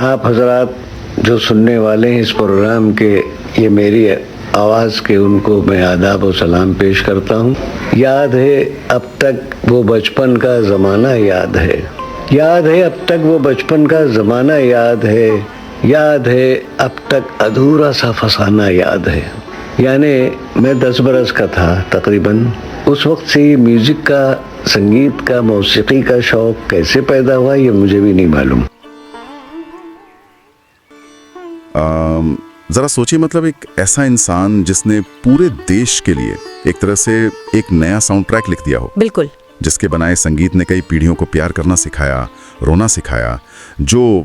आप हजरात जो सुनने वाले हैं इस प्रोग्राम के, ये मेरी आवाज़ के, उनको मैं आदाब और सलाम पेश करता हूँ। याद है अब तक वो बचपन का ज़माना, याद है, याद है अब तक वो बचपन का ज़माना, याद है, याद है अब तक अधूरा सा फसाना, याद है। यानी मैं 10 बरस का था तकरीबन। उस वक्त से म्यूज़िक का, संगीत का, मौसीकी का शौक़ कैसे पैदा हुआ ये मुझे भी नहीं मालूम। ज़रा सोचिए, मतलब एक ऐसा इंसान जिसने पूरे देश के लिए एक तरह से एक नया साउंड ट्रैक लिख दिया हो। बिल्कुल। जिसके बनाए संगीत ने कई पीढ़ियों को प्यार करना सिखाया, रोना सिखाया, जो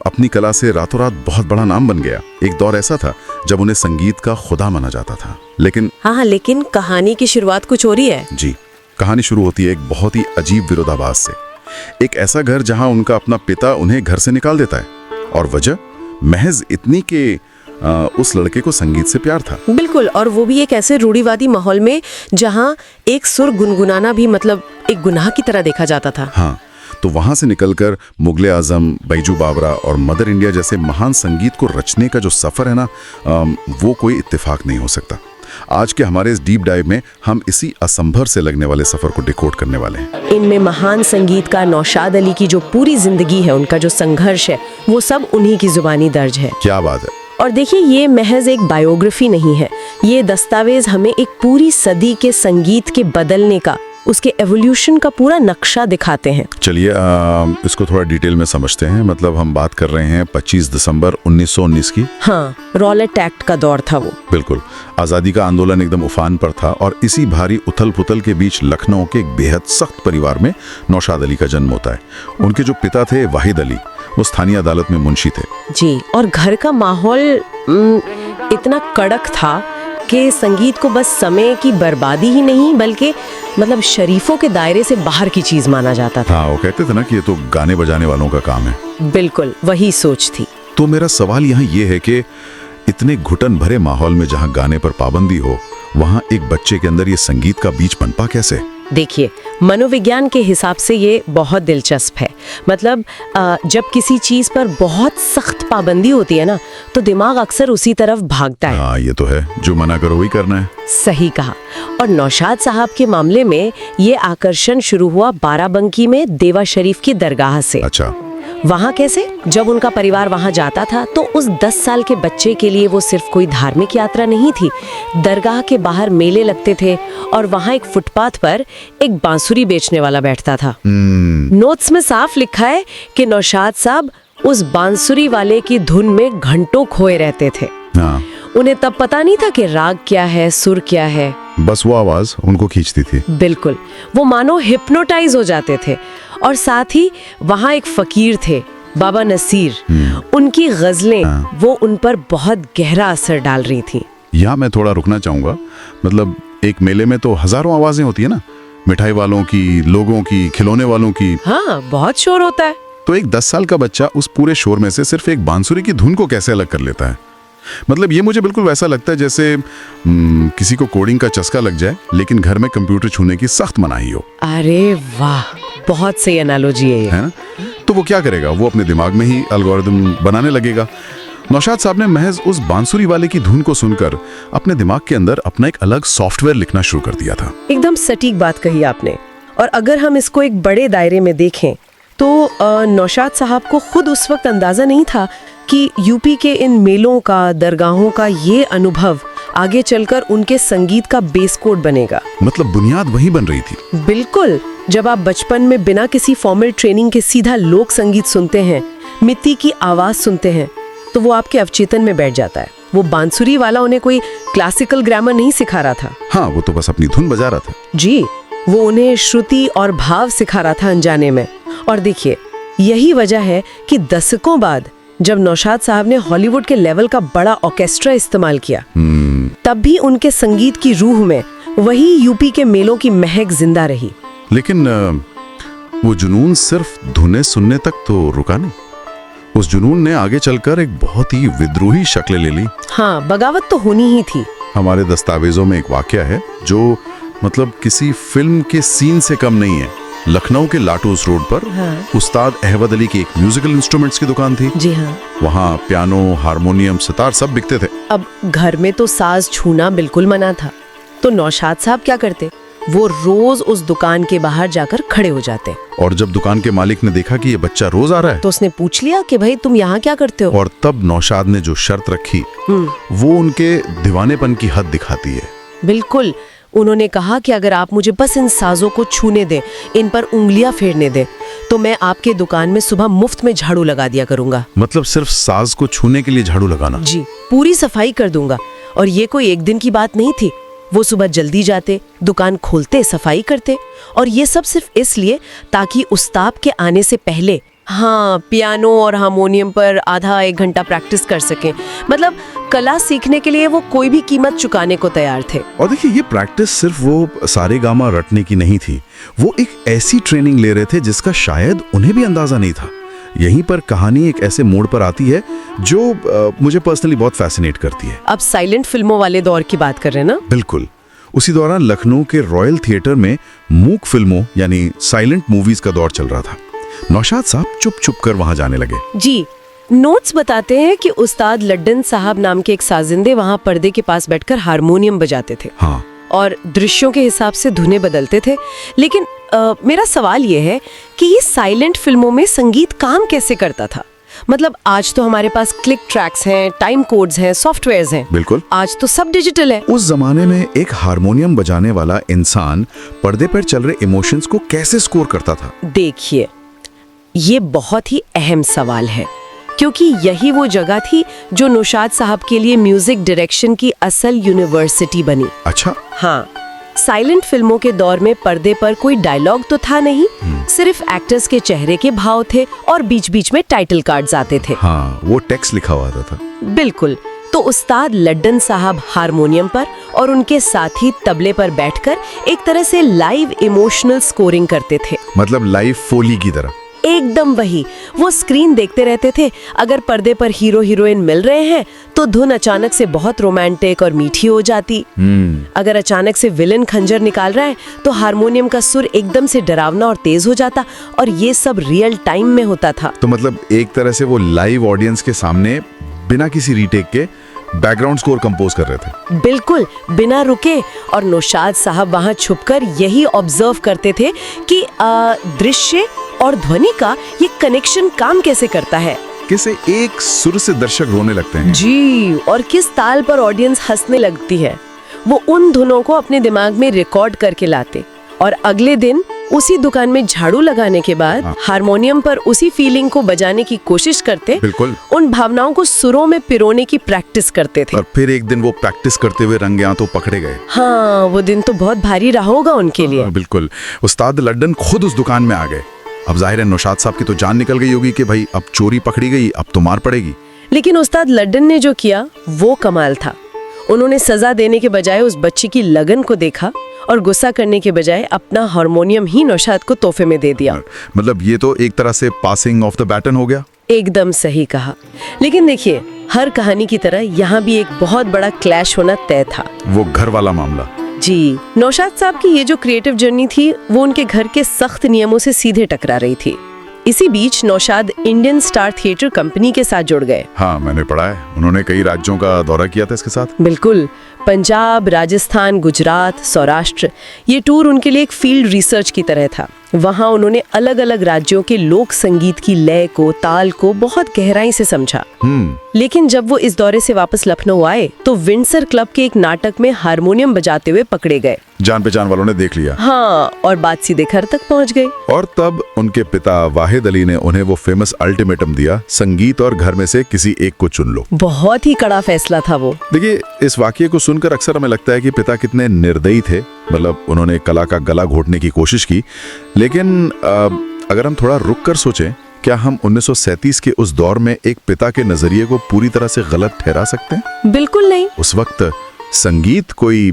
अपनी कला से रातों रात बहुत बड़ा नाम बन गया। एक दौर ऐसा था जब उन्हें संगीत का खुदा माना जाता था। लेकिन लेकिन कहानी की शुरुआत कुछ और ही है। जी, कहानी शुरू होती है एक बहुत ही अजीब विरोधाभास से। एक ऐसा घर जहां उनका अपना पिता उन्हें घर से निकाल देता है, और वजह महज इतनी कि उस लड़के को संगीत से प्यार था। बिल्कुल, और वो भी एक ऐसे रूढ़िवादी माहौल में जहां एक सुर गुनगुनाना भी मतलब एक गुनाह की तरह देखा जाता था। हाँ, तो वहां से निकलकर मुगले आजम, बैजू बावरा और मदर इंडिया जैसे महान संगीत को रचने का जो सफर है ना, वो कोई इत्तेफाक नहीं हो सकता। आज के हमारे इस डीप डाइव में हम इसी असंभर से लगने वाले सफर को डिकोड करने वाले हैं। इनमें महान संगीतकार नौशाद अली की जो पूरी जिंदगी है, उनका जो संघर्ष है, वो सब उन्हीं की जुबानी दर्ज है। क्या बात है। और देखिए, ये महज एक बायोग्राफी नहीं है, ये दस्तावेज हमें एक पूरी सदी के संगीत के बदलने का, उसके एवोल्यूशन का पूरा नक्शा दिखाते हैं। चलिए इसको थोड़ा डिटेल में समझते हैं। मतलब हम बात कर रहे हैं 25 दिसंबर 1919 की। हाँ, रॉलेट एक्ट का दौर था वो। बिल्कुल, आज़ादी का आंदोलन एकदम उफान पर था, और इसी भारी उथल पुथल के बीच लखनऊ के एक बेहद सख्त परिवार में नौशाद अली का जन्म होता है। उनके जो पिता थे वाहिद अली, वो स्थानीय अदालत में मुंशी थे। जी, और घर का माहौल इतना कड़क था कि संगीत को बस समय की बर्बादी ही नहीं, बल्कि मतलब शरीफों के दायरे से बाहर की चीज माना जाता था। हाँ, वो कहते थे ना कि ये तो गाने बजाने वालों का काम है। बिल्कुल वही सोच थी। तो मेरा सवाल यहाँ ये है कि इतने घुटन भरे माहौल में जहाँ गाने पर पाबंदी हो, वहाँ एक बच्चे के अंदर ये संगीत का बीज पनपा कैसे? देखिए, मनोविज्ञान के हिसाब से ये बहुत दिलचस्प है। मतलब जब किसी चीज पर बहुत सख्त पाबंदी होती है ना, तो दिमाग अक्सर उसी तरफ भागता है। हाँ, ये तो है, जो मना करो वही करना है। सही कहा। और नौशाद साहब के मामले में ये आकर्षण शुरू हुआ बाराबंकी में देवा शरीफ की दरगाह से। अच्छा, वहाँ कैसे? जब उनका परिवार वहाँ जाता था तो उस 10 साल के बच्चे के लिए वो सिर्फ कोई धार्मिक यात्रा नहीं थी। दरगाह के बाहर मेले लगते थे, और वहाँ एक फुटपाथ पर एक बांसुरी बेचने वाला बैठता था। नोट्स में साफ लिखा है कि नौशाद साहब उस बांसुरी वाले की धुन में घंटों खोए रहते थे। हाँ। उन्हें तब पता नहीं था कि राग क्या है, सुर क्या है, बस वो आवाज उनको खींचती थी। बिल्कुल, वो मानो हिप्नोटाइज हो जाते थे। और साथ ही वहाँ एक फकीर थे, बाबा नसीर। उनकी गजलें वो उन पर बहुत गहरा असर डाल रही थी। यहाँ मैं थोड़ा रुकना चाहूंगा। मतलब एक मेले में तो हजारों आवाजें होती है ना, मिठाई वालों की, लोगों की, खिलौने वालों की। हाँ, बहुत शोर होता है। तो एक 10 साल का बच्चा उस पूरे शोर में से सिर्फ एक बांसुरी की धुन को कैसे अलग कर लेता है? मतलब ये मुझे बिल्कुल वैसा लगता है जैसे किसी को कोडिंग का चस्का लग जाए, लेकिन घर में कंप्यूटर छूने की सख्त मनाही हो। अरे वाह, बहुत सही एनालॉजी है ना? तो वो क्या करेगा? वो अपने दिमाग में ही एल्गोरिदम बनाने लगेगा। नौशाद साहब ने महज उस बांसुरी वाले की धुन को सुनकर अपने दिमाग के अंदर अपना एक अलग सॉफ्टवेयर लिखना शुरू कर दिया था। एकदम सटीक बात कही आपने। और अगर हम इसको एक बड़े दायरे में देखें तो नौशाद साहब को खुद उस वक्त अंदाजा नहीं था कि यूपी के इन मेलों का, दरगाहों का ये अनुभव आगे चलकर उनके संगीत का बेस कोड बनेगा। मतलब बुनियाद वही बन रही थी। बिल्कुल, जब आप बचपन में बिना किसी फॉर्मल ट्रेनिंग के सीधा लोक संगीत सुनते हैं, मिट्टी की आवाज सुनते हैं, तो वो आपके अवचेतन में बैठ जाता है। वो बांसुरी वाला उन्हें कोई क्लासिकल ग्रामर नहीं सिखा रहा था। हाँ, वो तो बस अपनी धुन बजा रहा था। जी, वो उन्हें श्रुति और भाव सिखा रहा था अनजाने में। और देखिए, यही वजह है कि दशकों बाद जब नौशाद साहब ने हॉलीवुड के लेवल का बड़ा ऑर्केस्ट्रा इस्तेमाल किया, तब भी उनके संगीत की रूह में वही यूपी के मेलों की महक जिंदा रही। लेकिन वो जुनून सिर्फ धुनें सुनने तक तो रुका नहीं। उस जुनून ने आगे चलकर एक बहुत ही विद्रोही शक्ल ले ली। हाँ, बगावत तो होनी ही थी। हमारे दस्तावेजों में एक वाकया है जो मतलब किसी फिल्म के सीन से कम नहीं है। लखनऊ के लाटूस रोड पर हाँ। उस्ताद अहमद अली की एक म्यूजिकल इंस्ट्रूमेंट्स की दुकान थी। जी हाँ। वहाँ पियानो, हारमोनियम, सितार सब बिकते थे। अब घर में तो साज छूना बिल्कुल मना था, तो नौशाद साहब क्या करते, वो रोज उस दुकान के बाहर जाकर खड़े हो जाते। और जब दुकान के मालिक ने देखा कि ये बच्चा रोज आ रहा है, तो उसने पूछ लिया कि भाई तुम यहाँ क्या करते हो। और तब नौशाद ने जो शर्त रखी वो उनके दीवानेपन की हद दिखाती है। बिल्कुल, उन्होंने कहा कि अगर आप मुझे बस इन साजों को छूने दें, इन पर उंगलियां फेरने दें, तो मैं आपके दुकान में सुबह मुफ्त में झाड़ू लगा दिया करूंगा। मतलब सिर्फ साज को छूने के लिए झाड़ू लगाना? जी, पूरी सफाई कर दूंगा। और ये कोई एक दिन की बात नहीं थी। वो सुबह जल्दी जाते, दुकान खोलते, सफाई करते, और ये सब सिर्फ इसलिए ताकि उस्ताद के आने से पहले पियानो और हारमोनियम पर आधा एक घंटा प्रैक्टिस कर सकें। मतलब कला सीखने के लिए वो कोई भी कीमत चुकाने को तैयार थे। और देखिए, ये प्रैक्टिस सिर्फ वो सारेगामा रटने की नहीं थी, वो एक ऐसी ट्रेनिंग ले रहे थे जिसका शायद उन्हें भी अंदाजा नहीं था। यहीं पर कहानी एक ऐसे मोड़ पर आती है जो मुझे पर्सनली बहुत फैसिनेट करती है। अब साइलेंट फिल्मों वाले दौर की बात कर रहे हैं ना? बिल्कुल। उसी दौरान लखनऊ के रॉयल थिएटर में मूक फिल्मों यानी साइलेंट मूवीज का दौर चल रहा था। नौशाद साहब चुप चुप कर वहां जाने लगे। जी, नोट्स बताते हैं कि उस्ताद लड्डन साहब नाम के एक साजिंदे वहां पर्दे के पास बैठकर हारमोनियम बजाते थे। हाँ। और दृश्यों के हिसाब से धुनें बदलते थे। लेकिन मेरा सवाल ये है कि ये साइलेंट फिल्मों में संगीत काम कैसे करता था? मतलब आज तो हमारे पास क्लिक ट्रैक्स हैं, टाइम कोड्स हैं, सॉफ्टवेयर्स हैं। बिल्कुल। आज तो सब डिजिटल है। उस जमाने में एक हारमोनियम बजाने वाला इंसान पर्दे पर चल रहे इमोशंस को कैसे स्कोर करता था? देखिए, ये बहुत ही अहम सवाल है, क्योंकि यही वो जगह थी जो नौशाद साहब के लिए म्यूजिक डायरेक्शन की असल यूनिवर्सिटी बनी। अच्छा। हाँ, साइलेंट फिल्मों के दौर में पर्दे पर कोई डायलॉग तो था नहीं, सिर्फ एक्टर्स के चेहरे के भाव थे और बीच बीच में टाइटल कार्ड्स आते थे। हाँ, वो टेक्स्ट लिखा हुआ था। बिल्कुल। तो उस्ताद लड्डन साहब हारमोनियम पर और उनके साथी तबले पर बैठकर एक तरह से लाइव इमोशनल स्कोरिंग करते थे। मतलब लाइव फोली की तरह? एकदम वही। वो स्क्रीन देखते रहते थे। अगर पर्दे पर हीरो हीरोइन मिल रहे हैं तो धुन अचानक से बहुत रोमांटिक और मीठी हो जाती। अगर अचानक से विलन खंजर निकाल रहा है तो हारमोनियम का सुर एकदम से डरावना और तेज हो जाता, और ये सब रियल टाइम में होता था। तो मतलब एक तरह से वो लाइव ऑडियंस के सामने बिना किसी रीटेक के बैकग्राउंड स्कोर कंपोज कर रहे थे। बिल्कुल, बिना रुके। और नौशाद साहब वहां छुपकर यही ऑब्जर्व करते थे कि दृश्य और ध्वनि का ये कनेक्शन काम कैसे करता है। किसे एक सुर से दर्शक रोने लगते हैं जी, और किस ताल पर ऑडियंस हंसने लगती है। वो उन धुनों को अपने दिमाग में रिकॉर्ड करके लाते, और अगले दिन उसी दुकान में झाड़ू लगाने के बाद हारमोनियम पर उसी फीलिंग को बजाने की कोशिश करते। बिल्कुल। उन भावनाओं को सुरों में पिरोने की प्रैक्टिस करते थे। और फिर एक दिन वो प्रैक्टिस करते हुए रंगे हाथों पकड़े गए। हाँ, वो दिन तो बहुत भारी रहा होगा उनके लिए। बिल्कुल। उस्ताद लड्डन खुद उस दुकान में आ गए। अब जाहिर है नौशाद साहब की तो जान निकल गई होगी कि भाई अब चोरी पकड़ी गई, अब तो मार पड़ेगी। लेकिन उस्ताद लड्डन ने जो किया वो कमाल था। उन्होंने सजा देने के बजाय उस बच्ची की लगन को देखा और गुस्सा करने के बजाय अपना हारमोनियम ही नौशाद को तोहफे में दे दिया। मतलब ये तो एक तरह से पासिंग ऑफ द बैटन हो गया। एकदम सही कहा। लेकिन देखिए, हर कहानी की तरह यहाँ भी एक बहुत बड़ा क्लैश होना तय था। वो घर वाला मामला। जी, नौशाद साहब की ये जो क्रिएटिव जर्नी थी वो उनके घर के सख्त नियमों से सीधे टकरा रही थी। इसी बीच Naushad Indian star theatre company के साथ जुड़ गए। हाँ, मैंने पढ़ा है उन्होंने कई राज्यों का दौरा किया था इसके साथ। बिल्कुल। पंजाब, राजस्थान, गुजरात, सौराष्ट्र, ये टूर उनके लिए एक फील्ड रिसर्च की तरह था। वहाँ उन्होंने अलग अलग राज्यों के लोक संगीत की लय को, ताल को बहुत गहराई से समझा। लेकिन जब वो इस दौरे से वापस लखनऊ आए तो विंडसर क्लब के एक नाटक में हारमोनियम बजाते हुए पकड़े गए। जान पहचान वालों ने देख लिया। हाँ, और बात सीधे घर तक पहुँच गई। और तब उनके पिता वाहिद अली ने उन्हें वो फेमस अल्टीमेटम दिया, संगीत और घर में से किसी एक को चुन लो। बहुत ही कड़ा फैसला था वो। देखिए, इस वाकये को सुनकर अक्सर हमें लगता है कि पिता कितने निर्दयी थे। मतलब उन्होंने कला का गला घोटने की कोशिश की। लेकिन अगर हम थोड़ा रुक कर सोचें, क्या हम 1937 के उस दौर में एक पिता के नजरिए को पूरी तरह से गलत ठहरा सकते हैं? बिल्कुल नहीं। उस वक्त संगीत कोई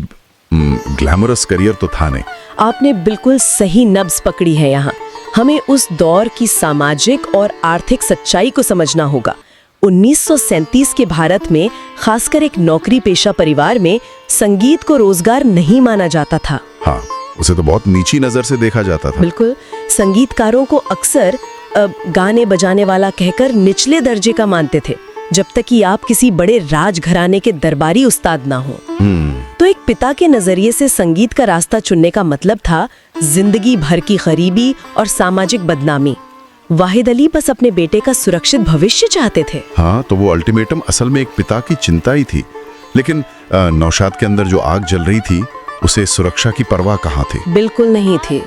ग्लैमरस करियर तो था नहीं। आपने बिल्कुल सही नब्ज पकड़ी है यहाँ। हमें उस दौर की सामाजिक और आर्थिक सच्चाई को समझना होगा। 1937 के भारत में खासकर एक नौकरी पेशा परिवार में संगीत को रोजगार नहीं माना जाता था। हाँ, उसे तो बहुत नीची नजर से देखा जाता था। बिल्कुल, संगीतकारों को अक्सर गाने बजाने वाला कहकर निचले दर्जे का मानते थे, जब तक कि आप किसी बड़े राजघराने के दरबारी उस्ताद ना हो। तो एक पिता के नजरिए से संगीत का रास्ता चुनने का मतलब था जिंदगी भर की गरीबी और सामाजिक बदनामी। वाहिद अली बस अपने बेटे का सुरक्षित भविष्य चाहते थे। हाँ, तो वो अल्टीमेटम असल में एक पिता की चिंता ही थी। लेकिन नौशाद के अंदर जो आग जल रही थी, उसे सुरक्षा की परवाह कहाँ थी? बिल्कुल नहीं थी।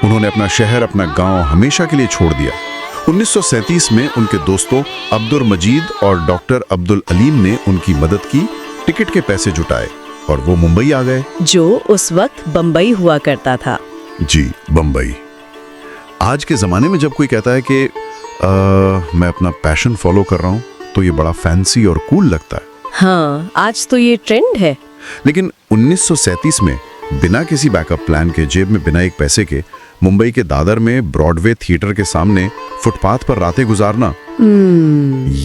उन्होंने अपना शहर, अपना गांव हमेशा के लिए छोड़ दिया। 1937 में उनके दोस्तों अब्दुल मजीद और डॉक्टर अब्दुल अलीम ने उनकी मदद की, टिकट के पैसे जुटाए और वो मुंबई आ गए, जो उस वक्त बम्बई हुआ करता था। जी, बम्बई। आज के ज़माने में जब कोई कहता है कि मैं अपना पैशन फॉलो कर रहा हूँ, तो ये बड़ा फैंसी और कूल लगता है। हाँ, आज तो ये ट्रेंड है। लेकिन 1937 में बिना किसी बैकअप प्लान के, जेब में बिना एक पैसे के, मुंबई के दादर में ब्रॉडवे थिएटर के सामने फुटपाथ पर रातें गुजारना,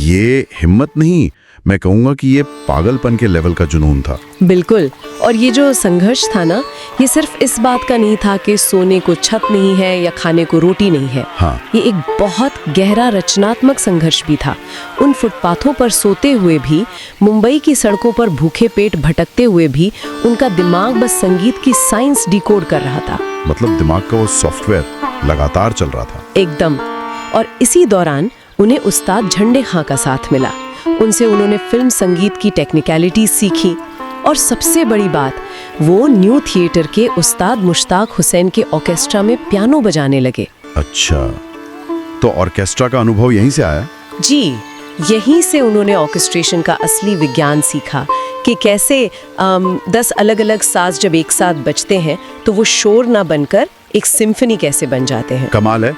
ये हिम्मत नहीं, मैं कहूँगा कि ये पागलपन के लेवल का जुनून था। बिल्कुल। और ये जो संघर्ष था ना, ये सिर्फ इस बात का नहीं था कि सोने को छत नहीं है या खाने को रोटी नहीं है। हाँ। ये एक बहुत गहरा रचनात्मक संघर्ष भी था। उन फुटपाथों पर सोते हुए भी, मुंबई की सड़कों पर भूखे पेट भटकते हुए भी, उनका दिमाग बस संगीत की साइंस डिकोड कर रहा था। मतलब दिमाग का वो सॉफ्टवेयर लगातार चल रहा था। एकदम। और इसी दौरान उन्हें उस्ताद झंडे खां का साथ मिला। उनसे उन्होंने फिल्म संगीत की टेक्निकलिटी सीखी और सबसे बड़ी बात, वो न्यू थिएटर के उस्ताद मुश्ताक हुसैन के ऑर्केस्ट्रा में पियानो बजाने लगे। अच्छा, तो ऑर्केस्ट्रा का अनुभव यहीं से आया? जी, यहीं से उन्होंने ऑर्केस्ट्रेशन का असली विज्ञान सीखा कि कैसे 10 अलग अलग साज जब एक साथ बजते हैं तो वो शोर ना बनकर एक सिम्फनी कैसे बन जाते हैं। कमाल है।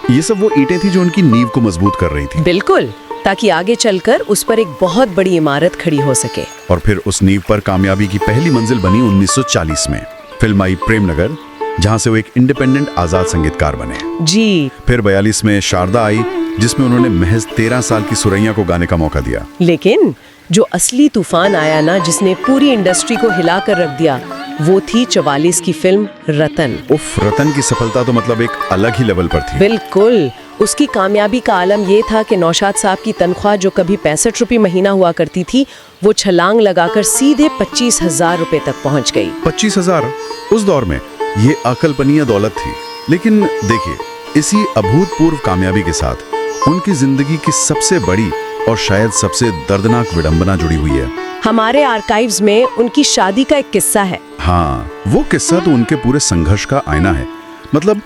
ये सब वो ईंटें थी जो उनकी नींव को मजबूत कर रही थी। बिल्कुल, ताकि आगे चलकर उस पर एक बहुत बड़ी इमारत खड़ी हो सके। और फिर उस नींव पर कामयाबी की पहली मंजिल बनी 1940 में। फिल्म आई प्रेम नगर, जहां से वो एक इंडिपेंडेंट आजाद संगीतकार बने। जी। फिर 42 में शारदा आई, जिसमें उन्होंने महज 13 साल की सुरैया को गाने का मौका दिया। लेकिन जो असली तूफान आया ना, जिसने पूरी इंडस्ट्री को हिला कर रख दिया, वो थी 44 की फिल्म रतन। उफ, रतन की सफलता तो मतलब एक अलग ही लेवल पर थी। बिल्कुल। उसकी कामयाबी का आलम ये था कि नौशाद साहब की तनख्वाह जो कभी 65 रुपये महीना हुआ करती थी, वो छलांग लगाकर सीधे 25,000 रुपए तक पहुंच गई। 25,000 उस दौर में ये अकल्पनीय दौलत थी। लेकिन देखिए, इसी अभूतपूर्व कामयाबी के साथ उनकी जिंदगी की सबसे बड़ी और शायद सबसे दर्दनाक विडंबना जुड़ी हुई है। हमारे आर्काइव्स में उनकी शादी का एक किस्सा है। हाँ, वो किस्सा तो उनके पूरे संघर्ष का आईना है। मतलब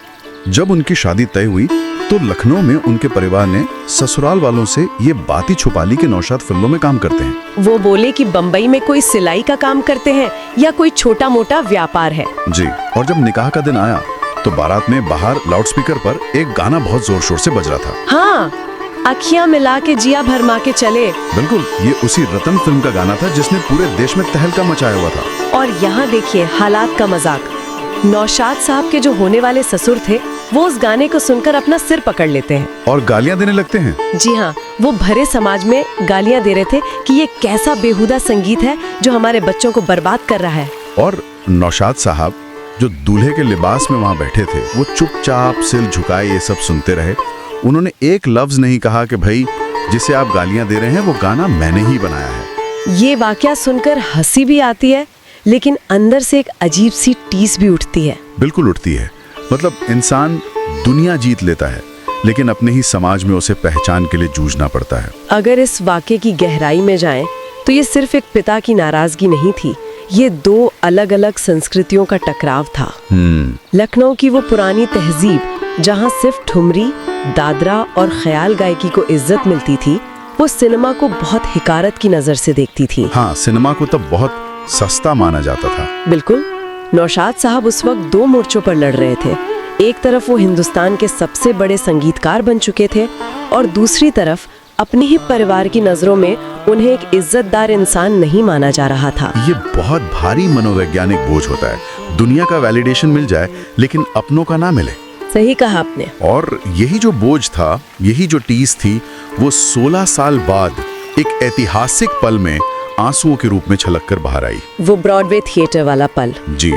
जब उनकी शादी तय हुई तो लखनऊ में उनके परिवार ने ससुराल वालों से ये बात ही छुपा ली कि नौशाद फिल्मों में काम करते हैं। वो बोले कि बम्बई में कोई सिलाई का काम करते हैं या कोई छोटा मोटा व्यापार है। जी। और जब निकाह का दिन आया तो बारात में बाहर लाउडस्पीकर पर एक गाना बहुत जोर शोर से बज रहा था। हाँ, अखियां मिला के जिया भरमा के चले। बिल्कुल, ये उसी रतन फिल्म का गाना था जिसने पूरे देश में तहलका मचाया हुआ था। और यहाँ देखिए हालात का मजाक। नौशाद साहब के जो होने वाले ससुर थे, वो उस गाने को सुनकर अपना सिर पकड़ लेते हैं और गालियां देने लगते हैं। जी हाँ, वो भरे समाज में गालियां दे रहे थे कि ये कैसा बेहुदा संगीत है जो हमारे बच्चों को बर्बाद कर रहा है। और नौशाद साहब जो दूल्हे के लिबास में वहाँ बैठे थे, वो चुपचाप सिर झुकाए ये सब सुनते रहे। उन्होंने एक लफ्ज नहीं कहा कि भाई जिसे आप गालियां दे रहे हैं वो गाना मैंने ही बनाया है। ये वाकया सुनकर हंसी भी आती है, लेकिन अंदर से एक अजीब सी टीस भी उठती है। बिल्कुल उठती है। मतलब इंसान दुनिया जीत लेता है, लेकिन अपने ही समाज में उसे पहचान के लिए जूझना पड़ता है। अगर इस वाकये की गहराई में जाएं, तो ये सिर्फ एक पिता की नाराजगी नहीं थी, ये 2 अलग अलग संस्कृतियों का टकराव था। लखनऊ की वो पुरानी तहजीब जहाँ सिर्फ ठुमरी, दादरा और ख्याल गायकी को इज्जत मिलती थी, वो सिनेमा को बहुत हिकारत की नजर से देखती थी। हाँ, सिनेमा को तब बहुत सस्ता माना जाता था। बिल्कुल। नौशाद साहब उस वक्त 2 मोर्चों पर लड़ रहे थे। एक तरफ वो हिंदुस्तान के सबसे बड़े संगीतकार बन चुके थे और दूसरी तरफ अपने ही परिवार की नजरों में उन्हें एक इज्जतदार इंसान नहीं माना जा रहा था। ये बहुत भारी मनोवैज्ञानिक बोझ होता है। दुनिया का वैलिडेशन मिल जाए लेकिन अपनों का ना मिले। सही कहा आपने। और यही जो बोझ था, यही जो टीस थी, वो 16 साल बाद एक ऐतिहासिक पल में आंसुओं के रूप में छलक कर बाहर आई। वो ब्रॉडवे थिएटर वाला पल। जी।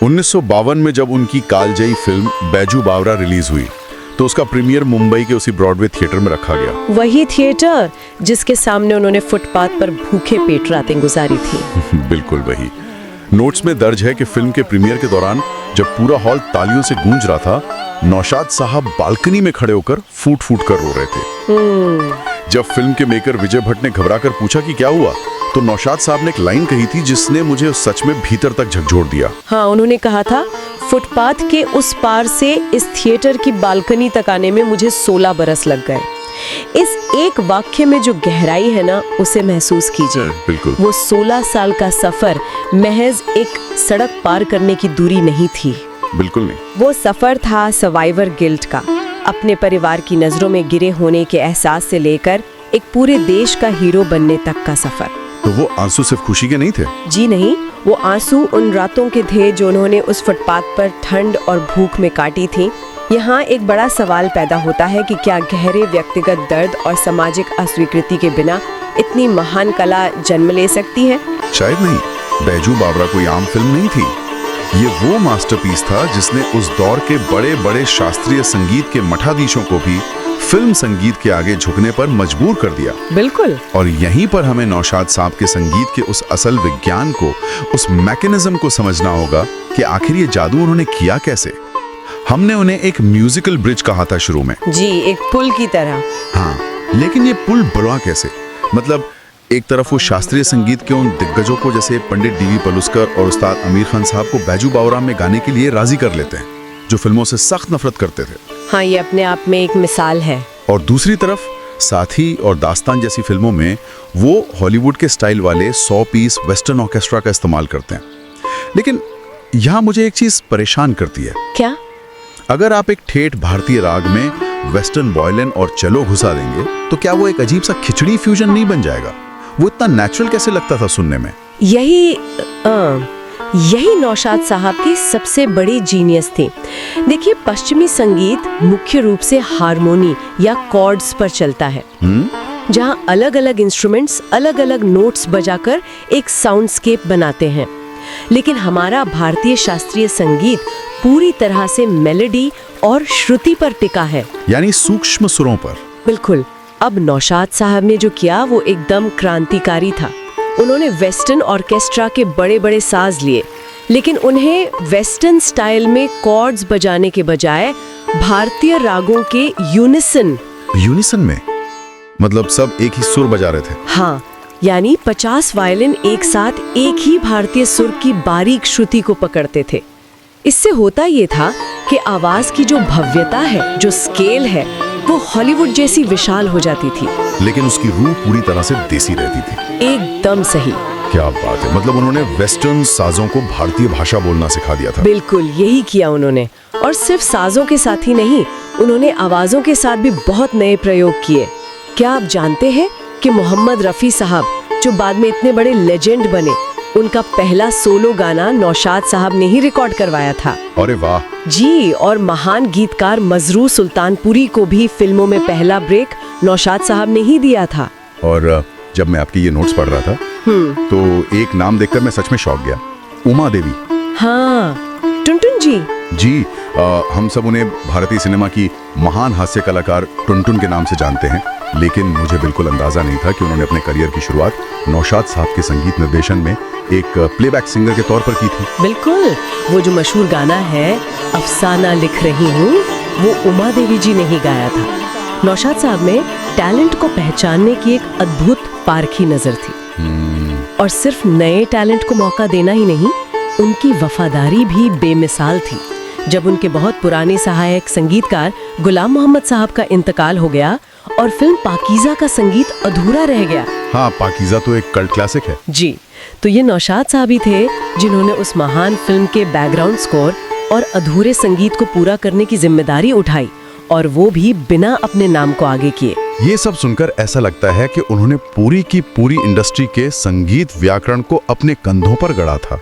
1952 में जब उनकी कालजयी फिल्म बैजू बावरा रिलीज हुई तो उसका प्रीमियर मुंबई के उसी ब्रॉडवे थिएटर में रखा गया। वही थिएटर जिसके सामने उन्होंने फुटपाथ पर भूखे पेट रातें गुजारी थी। बिल्कुल वही। नोट्स में दर्ज है कि फिल्म के प्रीमियर के दौरान जब पूरा हॉल तालियों से गूंज रहा था, नौशाद साहब बालकनी में खड़े होकर फूट फूट कर रो रहे थे। जब फिल्म के मेकर विजय भट्ट ने घबराकर पूछा कि क्या हुआ, तो नौशाद साहब ने एक लाइन कही थी जिसने मुझे सच में भीतर तक झकझोर दिया। हाँ, उन्होंने कहा था, फुटपाथ के उस पार से इस थिएटर की बालकनी तक आने में मुझे 16 बरस लग गए। इस एक वाक्य में जो गहराई है ना, उसे महसूस कीजिए। बिल्कुल। वो 16 साल का सफर महज एक सड़क पार करने की दूरी नहीं थी। बिल्कुल नहीं। वो सफर था सर्वाइवर गिल्ट का, अपने परिवार की नजरों में गिरे होने के एहसास से लेकर एक पूरे देश का हीरो बनने तक का सफर। तो वो आंसू सिर्फ खुशी के नहीं थे? जी नहीं, वो आंसू उन रातों के थे जो उन्होंने उस फुटपाथ पर ठंड और भूख में काटी थी। यहाँ एक बड़ा सवाल पैदा होता है कि क्या गहरे व्यक्तिगत दर्द और सामाजिक अस्वीकृति के बिना इतनी महान कला जन्म ले सकती है? शायद नहीं। बैजू बावरा कोई आम फिल्म नहीं थी। ये वो मास्टरपीस था जिसने उस दौर के बड़े बड़े शास्त्रीय संगीत के मठाधीशों को भी फिल्म संगीत के आगे झुकने पर मजबूर कर दिया। बिल्कुल। और यहीं पर हमें नौशाद साहब के संगीत के उस असल विज्ञान को, उस मैकेनिज्म को समझना होगा कि आखिर ये जादू उन्होंने किया कैसे। हमने उन्हें एक म्यूजिकल ब्रिज कहा था शुरू में। जी, एक पुल की तरह। हाँ, लेकिन ये पुल बना कैसे? मतलब एक तरफ वो शास्त्रीय संगीत के उन दिग्गजों को जैसे पंडित डीवी पलुस्कर और उस्ताद आमिर खान साहब को बैजू बावरा में गाने के लिए राजी कर लेते हैं, जो फिल्मों से सख्त नफरत करते थे। हाँ, ये अपने आप में एक मिसाल है। और दूसरी तरफ साथी और दास्तान जैसी फिल्मों में वो हॉलीवुड के स्टाइल वाले 100 पीस वेस्टर्न ऑर्केस्ट्रा का इस्तेमाल करते हैं। लेकिन यहाँ मुझे एक चीज परेशान करती है। क्या? अगर आप एक ठेठ भारतीय राग में वेस्टर्न वायलिन और चेलो घुसा देंगे तो क्या वो एक अजीब सा खिचड़ी फ्यूजन नहीं बन जाएगा? वो इतना नेचुरल कैसे लगता था सुनने में? यही नौशाद साहब की सबसे बड़ी जीनियस थी। देखिए, पश्चिमी संगीत मुख्य रूप से हारमोनी या कॉर्ड्स पर चलता है, जहाँ अलग अलग इंस्ट्रूमेंट्स अलग अलग नोट्स बजाकर एक साउंडस्केप बनाते हैं। लेकिन हमारा भारतीय शास्त्रीय संगीत पूरी तरह से मेलोडी और श्रुति पर टिका है, यानी सूक्ष्म सुरों पर। बिल्कुल। अब नौशाद साहब ने जो किया वो एकदम क्रांतिकारी था। उन्होंने वेस्टर्न ऑर्केस्ट्रा के बड़े बड़े साज लिए, लेकिन उन्हें वेस्टर्न स्टाइल में कॉर्ड्स बजाने के बजाय भारतीय रागों के यूनिसन में, मतलब सब एक ही सुर बजा रहे थे। हाँ, यानी 50 वायलिन एक साथ एक ही भारतीय सुर की बारीक श्रुति को पकड़ते थे। इससे होता ये था कि आवाज की जो भव्यता है, जो स्केल है, वो हॉलीवुड जैसी विशाल हो जाती थी, लेकिन उसकी रूह पूरी तरह से देसी रहती थी। एकदम सही। क्या बात है, मतलब उन्होंने वेस्टर्न साजों को भारतीय भाषा बोलना सिखा दिया था। बिल्कुल यही किया उन्होंने। और सिर्फ साजों के साथ ही नहीं, उन्होंने आवाजों के साथ भी बहुत नए प्रयोग किए। क्या आप जानते हैं कि मोहम्मद रफी साहब, जो बाद में इतने बड़े लेजेंड बने, उनका पहला सोलो गाना नौशाद साहब ने ही रिकॉर्ड करवाया था। अरे वाह। जी, और महान गीतकार मजरू सुल्तानपुरी को भी फिल्मों में पहला ब्रेक नौशाद साहब ने ही दिया था। और जब मैं आपके ये नोट्स पढ़ रहा था तो एक नाम देखकर मैं सच में शौक गया, उमा देवी। हाँ, टुनटुन जी। हम सब उन्हें भारतीय सिनेमा की महान हास्य कलाकार टुनटुन के नाम से जानते हैं, लेकिन मुझे बिल्कुल अंदाजा नहीं था कि उन्होंने अपने करियर की शुरुआत नौशाद साहब के संगीत निर्देशन में एक प्लेबैक सिंगर के तौर पर की थी। बिल्कुल। वो जो मशहूर गाना है, अफसाना लिख रही हूँ, वो उमा देवी जी ने ही गाया था। नौशाद साहब में टैलेंट को पहचानने की एक अद्भुत पारखी नजर थी। और सिर्फ नए टैलेंट को मौका देना ही नहीं, उनकी वफादारी भी बेमिसाल थी। जब उनके बहुत पुराने सहायक संगीतकार गुलाम मोहम्मद साहब का इंतकाल हो गया और फिल्म पाकीज़ा का संगीत अधूरा रह गया। हाँ, पाकीज़ा तो एक कल्ट क्लासिक है। जी, तो ये नौशाद साहब ही थे जिन्होंने उस महान फिल्म के बैकग्राउंड स्कोर और अधूरे संगीत को पूरा करने की जिम्मेदारी उठाई, और वो भी बिना अपने नाम को आगे किए। ये सब सुनकर ऐसा लगता है कि उन्होंने पूरी की पूरी इंडस्ट्री के संगीत व्याकरण को अपने कंधों पर गढ़ा था।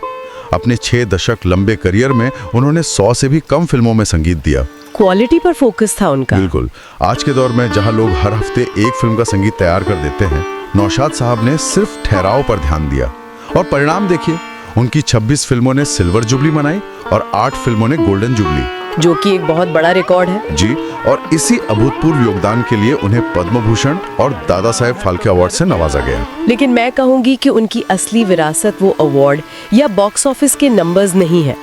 अपने 6 दशक लंबे करियर में उन्होंने 100 से भी कम फिल्मों में संगीत दिया। क्वालिटी पर फोकस था उनका। बिल्कुल। आज के दौर में जहां लोग हर हफ्ते एक फिल्म का संगीत तैयार कर देते हैं, नौशाद साहब ने सिर्फ ठहराव पर ध्यान दिया, और परिणाम देखिए, उनकी 26 फिल्मों ने सिल्वर जुबली मनाई और 8 फिल्मों ने गोल्डन जुबली, जो कि एक बहुत बड़ा रिकॉर्ड है। जी, और इसी अभूतपूर्व योगदान के लिए उन्हें पद्म भूषण और दादा साहेब फाल्के अवार्ड से नवाजा गया। लेकिन मैं कहूंगी कि उनकी असली विरासत वो अवार्ड या बॉक्स ऑफिस के नंबर्स नहीं है।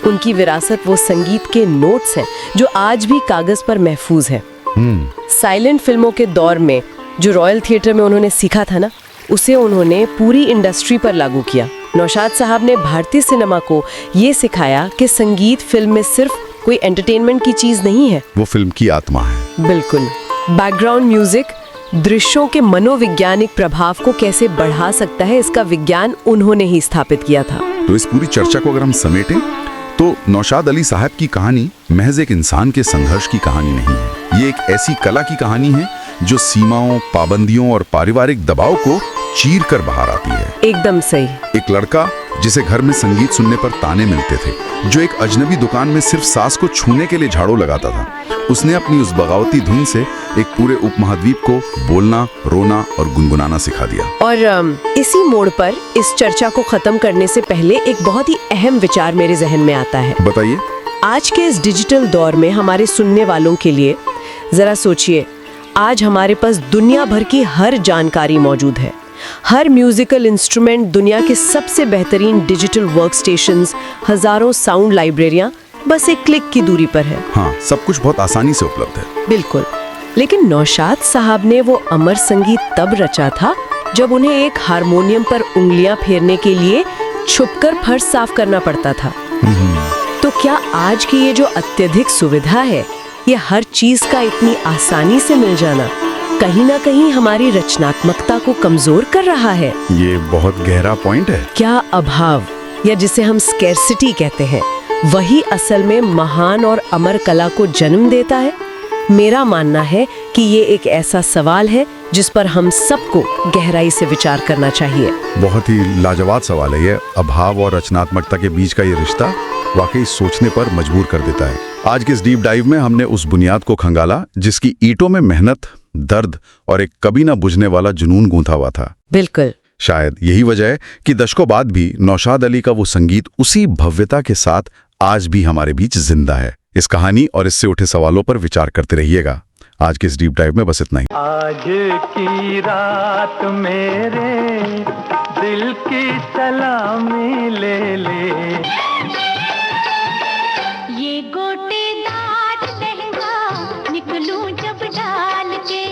उनकी विरासत वो संगीत के नोट्स हैं जो आज भी कागज पर महफूज हैं। साइलेंट फिल्मों के दौर में जो रॉयल थिएटर में उन्होंने सीखा था ना, उसे उन्होंने पूरी इंडस्ट्री पर लागू किया। नौशाद साहब ने भारतीय सिनेमा को ये सिखाया कि संगीत फिल्म में सिर्फ कोई एंटरटेनमेंट की चीज नहीं है, वो फिल्म की आत्मा है। बिल्कुल। बैकग्राउंड म्यूजिक दृश्यों के मनोवैज्ञानिक प्रभाव को कैसे बढ़ा सकता है, इसका विज्ञान उन्होंने ही स्थापित किया था। तो इस पूरी चर्चा को अगर हम समेटें तो नौशाद अली साहब की कहानी महज एक इंसान के संघर्ष की कहानी नहीं है। ये एक ऐसी कला की कहानी है जो सीमाओं, पाबंदियों और पारिवारिक दबाव को चीर कर बाहर आती है। एकदम सही। एक लड़का जिसे घर में संगीत सुनने पर ताने मिलते थे, जो एक अजनबी दुकान में सिर्फ सास को छूने के लिए झाड़ू लगाता था, उसने अपनी उस बगावती धुन से एक पूरे उपमहाद्वीप को बोलना, रोना और गुनगुनाना सिखा दिया। और इसी मोड़ पर इस चर्चा को खत्म करने से पहले एक बहुत ही अहम विचार मेरे जहन में आता है। बताइए। आज के इस डिजिटल दौर में हमारे सुनने वालों के लिए जरा सोचिए, आज हमारे पास दुनिया भर की हर जानकारी मौजूद है। हर म्यूजिकल इंस्ट्रूमेंट, दुनिया के सबसे बेहतरीन डिजिटल वर्कस्टेशंस, हजारों साउंड लाइब्रेरियां बस एक क्लिक की दूरी पर है। हाँ, सब कुछ बहुत आसानी से उपलब्ध है। बिल्कुल। लेकिन नौशाद साहब ने वो अमर संगीत तब रचा था जब उन्हें एक हारमोनियम पर उंगलियां फेरने के लिए छुपकर फर्श साफ करना पड़ता था। तो क्या आज की ये जो अत्यधिक सुविधा है, ये हर चीज का इतनी आसानी से मिल जाना कहीं ना कहीं हमारी रचनात्मकता को कमजोर कर रहा है? ये बहुत गहरा पॉइंट है। क्या अभाव, या जिसे हम स्कैर्सिटी कहते हैं, वही असल में महान और अमर कला को जन्म देता है? मेरा मानना है कि ये एक ऐसा सवाल है जिस पर हम सबको गहराई से विचार करना चाहिए। बहुत ही लाजवाब सवाल है ये। अभाव और रचनात्मकता के बीच का ये रिश्ता वाकई सोचने पर मजबूर कर देता है। आज के इस डीप डाइव में हमने उस बुनियाद को खंगाला जिसकी ईंटों में मेहनत, दर्द और एक कभी ना बुझने वाला जुनून गूंथा हुआ था। बिल्कुल। शायद यही वजह है कि दशकों बाद भी नौशाद अली का वो संगीत उसी भव्यता के साथ आज भी हमारे बीच जिंदा है। इस कहानी और इससे उठे सवालों पर विचार करते रहिएगा। आज के इस डीप डाइव में बस इतना ही। आज की रात मेरे दिल की सलामी ले ले, ये गोटेदार लहंगा निकलूं जब डाल के,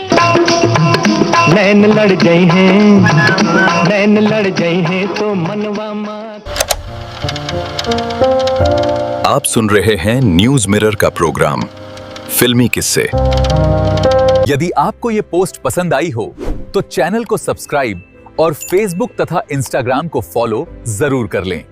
नैन लड़ गए हैं, नैन लड़ गए हैं तो मनवा मात। आप सुन रहे हैं न्यूज मिरर का प्रोग्राम फिल्मी किस्से। यदि आपको ये पोस्ट पसंद आई हो तो चैनल को सब्सक्राइब और फेसबुक तथा इंस्टाग्राम को फॉलो जरूर कर लें।